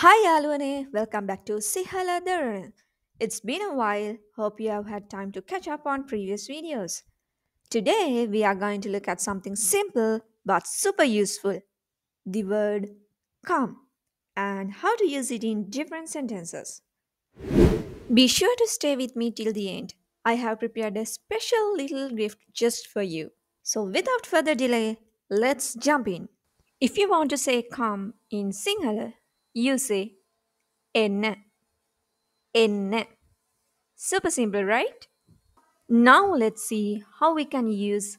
Hi Alwane, welcome back to Sihala Dharan. It's been a while. Hope you have had time to catch up on previous videos. Today we are going to look at something simple but super useful, the word come, and how to use it in different sentences. Be sure to stay with me till the end. I have prepared a special little gift just for you. So without further delay, let's jump in. If you want to say come in singular, you say en. In. Super simple, right? Now let's see how we can use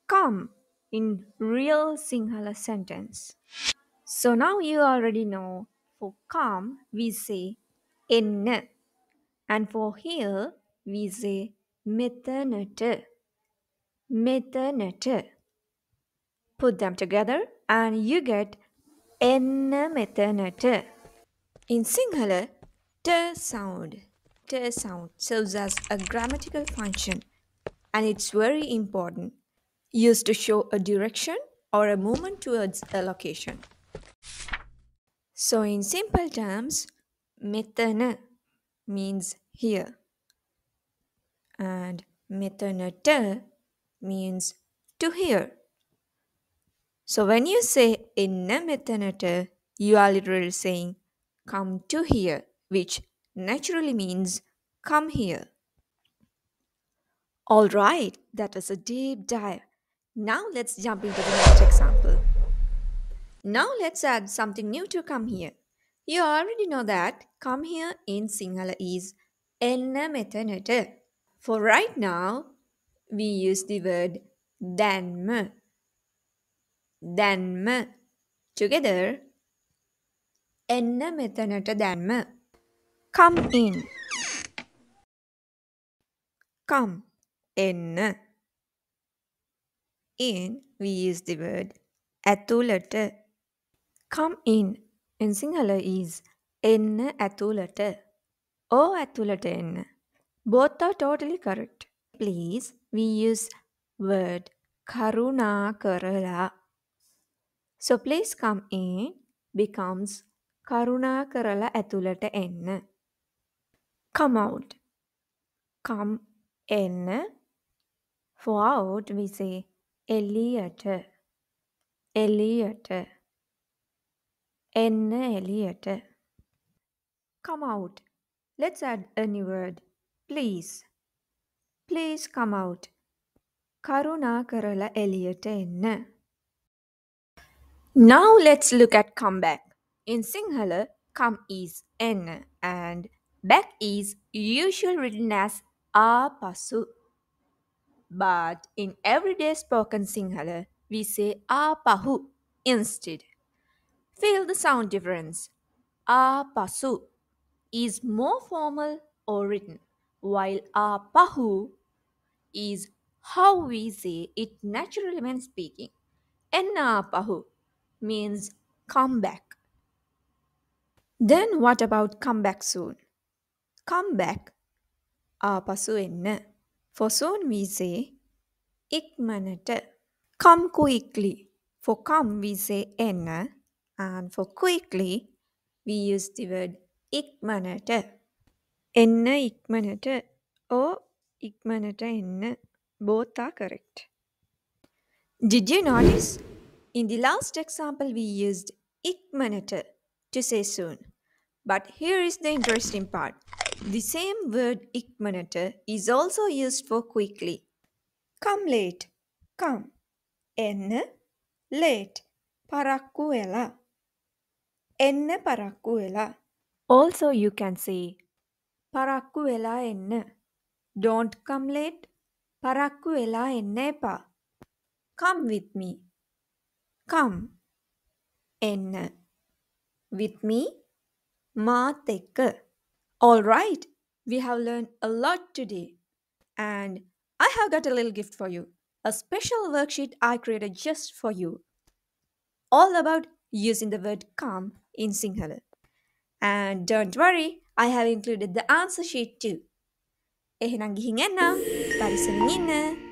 come in real Sinhala sentence. So now you already know for come we say in and for here we say metanate. Metanate. Put them together and you get en metanate. In Sinhala, t sound serves as a grammatical function and it's very important, used to show a direction or a movement towards a location. So, in simple terms, metana means here and metanata means to here. So, when you say inna metanata, you are literally saying come to here, which naturally means come here. All right, that was a deep dive. Now let's jump into the next example. Now let's add something new to come here. You already know that come here in Sinhala is enna metanata. For right now, we use the word danma. Danma. Together, enna metanata danma. Come in. Come. Enna. In, we use the word atulata. Come in Sinhala is enna atulata. O atulata enna. Both are totally correct. Please, we use word karuna karala. So please come in becomes karuna karala atulata enna. Come out. Come in. For out we say Eliot. Eliot. Enna Eliot. Come out. Let's add a new word. Please. Please come out. Karuna karala Eliot enna. Now let's look at comeback. In Sinhala, come is n and back is usually written as a pasu. But in everyday spoken Sinhala, we say a pahu instead. Feel the sound difference. A pasu is more formal or written, while a pahu is how we say it naturally when speaking. Enna pahu means come back. Then what about come back soon? Come back ආපසු එන්න. For soon we say ඉක්මනට. Come quickly. For come we say එන්න and for quickly we use the word ඉක්මනට. එන්න ඉක්මනට or ඉක්මනට එන්න. Both are correct. Did you notice? In the last example we used ikmanata to say soon. But here is the interesting part. The same word ikmanata is also used for quickly. Come late. Come. එන්න late. පරක්කු වෙලා. එන්න පරක්කු වෙලා. Also you can say පරක්කු වෙලා එන්න. Don't come late. පරක්කු වෙලා එන්න එපා. Come with me. Come. එන්න. With me. මාත් එක්ක. All right, we have learned a lot today. And I have got a little gift for you. A special worksheet I created just for you. All about using the word come in Sinhala. And don't worry, I have included the answer sheet too. එහෙනම් ගිහින් එන්න. පරිස්සමින් ඉන්න.